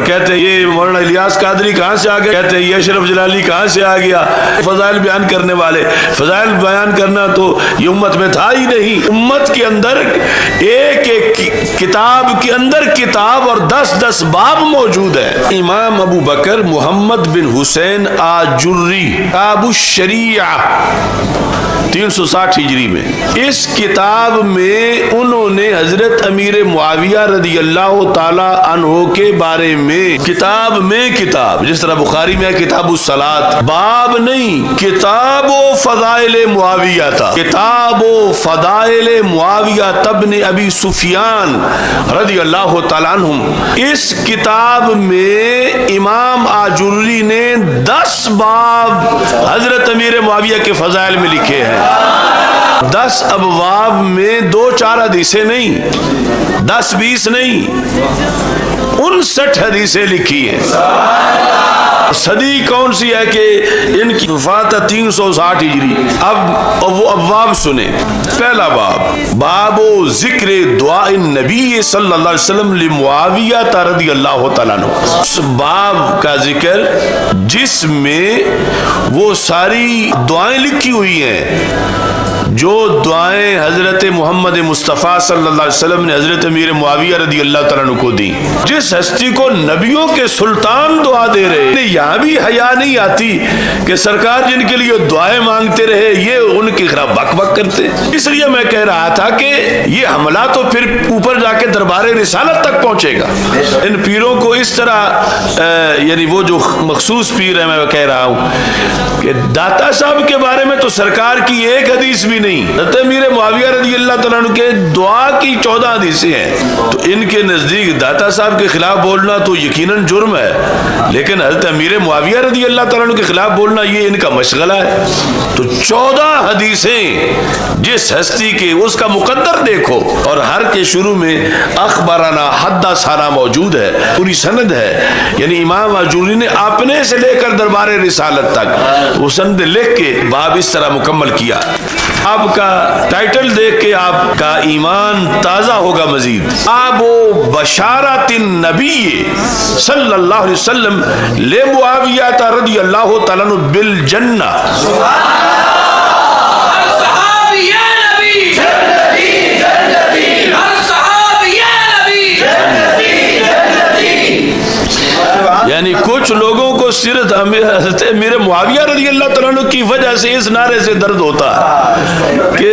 اور کہتے ہیں یہ مولانا الیاس قادری کہاں سے آ گیا, کہتے ہیں یہ اشرف جلالی کہاں سے آ گیا, فضائل بیان کرنے والے. فضائل بیان کرنا تو یہ امت میں تھا ہی نہیں. امت کے اندر ایک ایک کتاب کے اندر کتاب اور 10 باب موجود ہے. امام ابو بکر محمد بن حسین آجری کتاب الشریعہ 360 ہجری میں, اس کتاب میں انہوں نے حضرت امیر معاویہ رضی اللہ تعالی عنہ کے بارے میں کتاب میں کتاب, جس طرح بخاری میں کتاب الصلاۃ, باب نہیں, کتاب و فضائل معاویہ تھا. کتاب و فضائل معاویہ ابن ابی سفیان رضی اللہ تعالی عنہم. اس کتاب میں امام آجری نے 10 باب حضرت امیر معاویہ کے فضائل میں لکھے ہیں. 10 ابواب میں 2-4 حدیثیں نہیں, 10-20 نہیں, 59 حدیثیں لکھی ہیں. صدی کون سی ہے کہ ان کی وفات 360 ہجری. اب وہ ابواب سنیں. پہلا باب, باب ذکر دعاء النبی صلی اللہ علیہ وسلم لمعاویہ رضی اللہ تعالیٰ عنہ. اس باب کا ذکر جس میں وہ ساری دعائیں لکھی ہوئی ہیں جو دعائیں حضرت محمد مصطفیٰ صلی اللہ علیہ وسلم نے حضرت امیر معاویہ رضی اللہ تعالیٰ عنہ کو دی. جس ہستی کو نبیوں کے سلطان دعا دے رہے, یہاں بھی حیا نہیں آتی کہ سرکار جن کے لیے دعائیں مانگتے رہے یہ ان کے خلاف بک بک کرتے. اس لیے میں کہہ رہا تھا کہ یہ حملہ تو پھر اوپر جا کے دربار رسالت تک پہنچے گا. ان پیروں کو اس طرح یعنی وہ جو مخصوص پیر ہے, میں کہہ رہا ہوں کہ داتا صاحب کے بارے میں تو سرکار کی ایک حدیث بھی نہیں. حضرت امیر معاویہ رضی اللہ تعالیٰ عنہ کے دعا کی 14 حدیثیں ہیں. تو ان کے نزدیک داتا صاحب کے خلاف بولنا تو یقیناً جرم ہے, لیکن حضرت امیر معاویہ رضی اللہ تعالیٰ عنہ کے خلاف بولنا یہ ان کا مشغلہ ہے. تو 14 حدیثیں جس ہستی کے, اس کا مقدر دیکھو, اور ہر کے شروع میں اخبارانہ حدثنا موجود ہے, پوری سند ہے. یعنی امام آجوری نے اپنے سے لے کر دربار رسالت تک وہ سند لکھ کے باب اس طرح مکمل کیا. آپ کا ٹائٹل دیکھ کے آپ کا ایمان تازہ ہوگا مزید. آب و بشارت النبی صلی اللہ علیہ وسلم لمعاویہ رضی اللہ تعالیٰ عنہ بالجنہ. یعنی کچھ لوگوں کو صرف حضرت امیر معاویہ رضی اللہ تعالیٰ عنہ کی وجہ سے اس نعرے سے درد ہوتا ہے کہ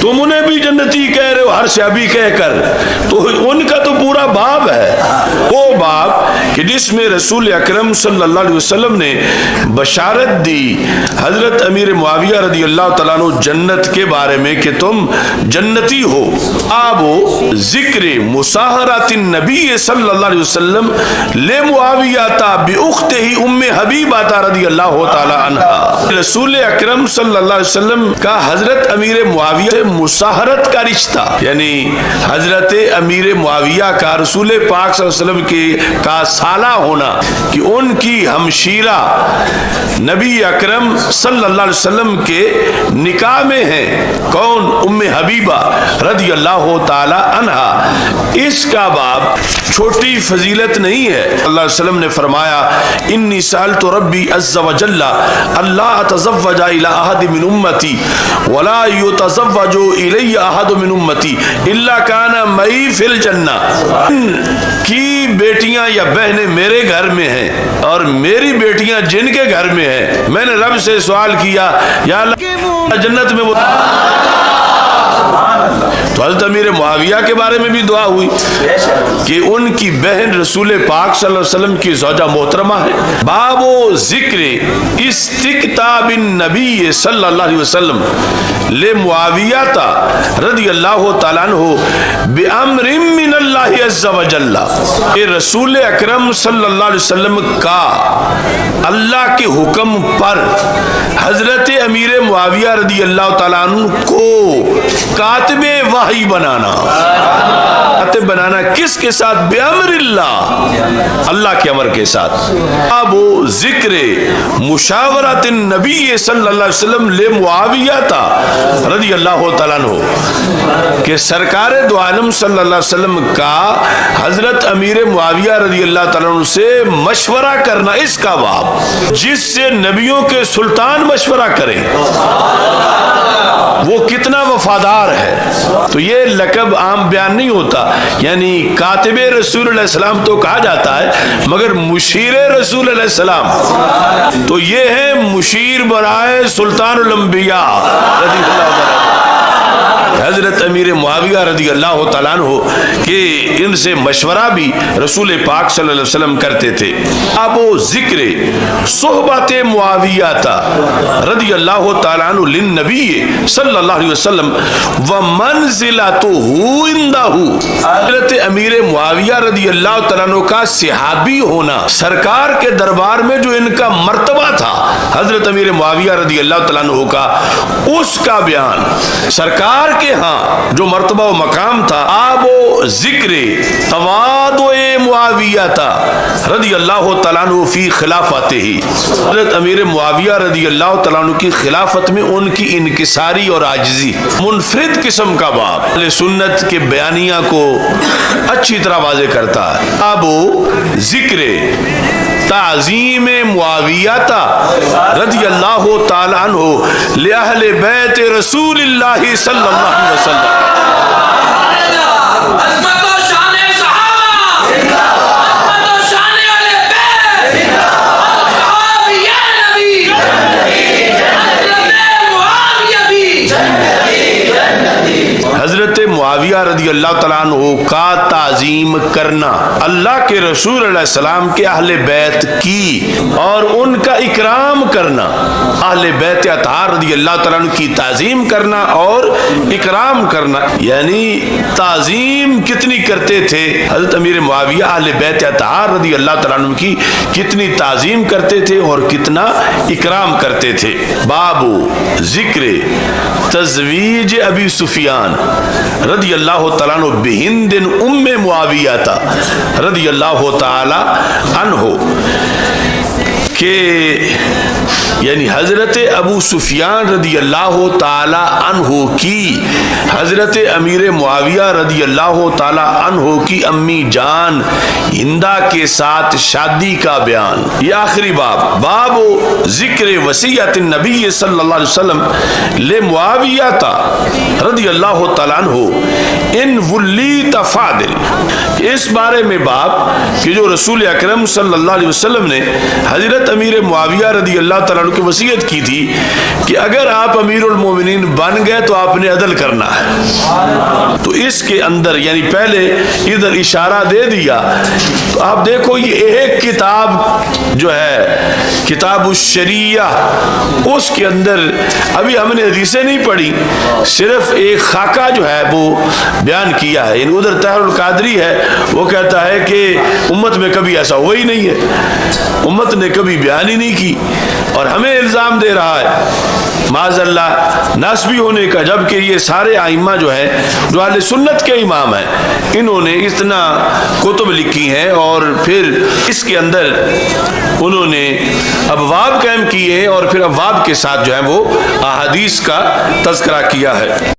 تم انہیں بھی جنتی کہہ رہے ہو ہر شعبی کہہ کر. تو ان کا تو پورا باب ہے, وہ باب کہ جس میں رسول اکرم صلی اللہ علیہ وسلم نے بشارت دی حضرت امیر معاویہ رضی اللہ تعالیٰ عنہ جنت کے بارے میں کہ تم جنتی ہو. آب و ذکر مصاہرات النبی صلی اللہ علیہ وسلم لمعاویہ بأختہ ام حبیبہ رضی اللہ تعالی عنہ. رسول اکرم صلی اللہ علیہ وسلم کا حضرت امیر معاویہ سے مصاہرت کا رشتہ, یعنی حضرت امیر معاویہ کا رسول پاک صلی اللہ علیہ وسلم کے کا سالہ ہونا, کہ ان کی ہمشیرہ نبی اکرم صلی اللہ علیہ وسلم کے نکاح میں ہیں. کون؟ ام حبیبہ رضی اللہ تعالی عنہ. اس کا باب چھوٹی فضیلت نہیں ہے. اللہ علیہ وسلم نے فرمایا انی سألت ربی عز وجل اللہ اتزوج الى احد من امتی ولا یتزوج الی احد من امتی الا کان معی فی الجنہ. کی بیٹیاں یا بہنیں میرے گھر میں ہیں اور میری بیٹیاں جن کے گھر میں ہیں, میں نے رب سے سوال کیا یا اللہ جنت میں وہ. تو حضرت امیر معاویہ کے بارے میں بھی دعا ہوئی کہ ان کی بہن رسول پاک صلی اللہ علیہ وسلم کی زوجہ محترمہ ہے. باب و ذکر استکتاب النبی صلی اللہ علیہ وسلم لمعاویہ رضی اللہ تعالیٰ عنہ بامر من اللہ عز وجل. کہ رسول اکرم صلی اللہ علیہ وسلم کا اللہ کے حکم پر حضرت امیر معاویہ رضی اللہ تعالیٰ عنہ کو کاتب ہی بنانا، بنانا کس کے ساتھ؟ بِأَمْرِ اللہ، اللہ کے امر کے ساتھ۔ اب ذکر مشاورت النبی صلی اللہ علیہ وسلم لمعاویہ رضی اللہ تعالیٰ عنہ، کہ سرکار دو عالم صلی اللہ علیہ وسلم کا حضرت امیر معاویہ رضی اللہ تعالیٰ عنہ سے مشورہ کرنا، اس کا باب، جس سے نبیوں کے سلطان مشورہ کریں وہ کتنا وفادار ہے۔ تو یہ لقب عام بیان نہیں ہوتا، یعنی کاتب رسول علیہ السلام تو کہا جاتا ہے، مگر مشیر رسول علیہ السلام تو یہ ہے مشیر برائے سلطان الانبیاء رضی اللہ عنہ، حضرت امیر معاویہ رضی اللہ تعالیٰ عنہ، کہ ان سے مشورہ بھی رسول پاک صلی اللہ علیہ وسلم کرتے تھے۔ اب ذکر صحبت معاویہ رضی اللہ تعالیٰ عنہ للنبی صلی اللہ علیہ وسلم ومنزلتہ عندہ، حضرت امیر معاویہ رضی اللہ تعالیٰ عنہ کا صحابی ہونا، سرکار کے دربار میں جو ان کا مرتبہ تھا حضرت امیر معاویہ رضی اللہ تعالیٰ عنہ کا، اس کا بیان، سرکار کے ہاں جو مرتبہ و مقام تھا۔ آب و ذکر تواضع معاویہ رضی اللہ تعالیٰ عنہ فی خلافته، حضرت امیر معاویہ رضی اللہ تعالیٰ عنہ کی خلافت میں ان کی انکساری اور عاجزی، منفرد قسم کا باب اہل سنت کے بیانیہ کو اچھی طرح واضح کرتا ہے۔ آب و ذکر تعظیم معاویہ رضی اللہ تعالیٰ عنہ لأہل بیت رسول اللہ صلی اللہ علیہ وسلم، عظمت و شان صحابہ، عظمت و شان اہل بیت، صحابی نبی، حضرت معاویہ بھی، حضرت معاویہ رضی اللہ تعالیٰ عنہ کا تعظیم کرنا، اللہ کے رسول علیہ السلام کے اہل بیت کی اور ان کا اکرام کرنا، اہل بیت اطہار رضی اللہ تعالیٰ عنہ کی تعظیم کرنا اور اکرام کرنا، یعنی تعظیم کتنی کرتے تھے حضرت امیر معاویہ، اہل بیت اطہار رضی اللہ تعالیٰ عنہ کی کتنی تعظیم کرتے تھے اور کتنا اکرام کرتے تھے۔ باب ذکر تزویج ابی سفیان رضی اللہ تعالیٰ عنہ بہند ام معاویہ رضی اللہ تعالیٰ عنہ، کہ یعنی حضرت ابو سفیان رضی اللہ تعالی عنہ کی حضرت امیر معاویہ رضی اللہ تعالی عنہ کی امی جان ہندہ کے ساتھ شادی کا بیان۔ یہ آخری باب، باب ذکر وصیت النبی صلی اللہ علیہ وسلم لمعاویہ رضی اللہ تعالی عنہ ان ولیت فاضل، اس بارے میں باب کہ جو رسول اکرم صلی اللہ علیہ وسلم نے حضرت امیر معاویہ رضی اللہ تعالیٰ عنہ کی وصیت کی تھی کہ اگر آپ امیر المومنین بن گئے تو آپ نے عدل کرنا ہے۔ تو اس کے اندر یعنی پہلے ادھر اشارہ دے دیا، تو آپ دیکھو یہ ایک کتاب جو ہے کتاب الشریعہ، اس کے اندر ابھی ہم نے حدیثیں نہیں پڑھی، صرف ایک خاکہ جو ہے وہ بیان کیا ہے۔ یعنی ادھر طاہر القادری ہے، وہ کہتا ہے کہ امت میں کبھی ایسا ہوا ہی نہیں ہے، امت نے کبھی بیان ہی نہیں کی، اور ہمیں الزام دے رہا ہے معاذ اللہ نسبی ہونے کا، جبکہ یہ سارے ائمہ جو ہیں جو اہل سنت کے امام ہیں، انہوں نے اتنا کتب لکھی ہیں اور پھر اس کے اندر انہوں نے ابواب قائم کیے اور پھر ابواب کے ساتھ جو ہے وہ احادیث کا تذکرہ کیا ہے۔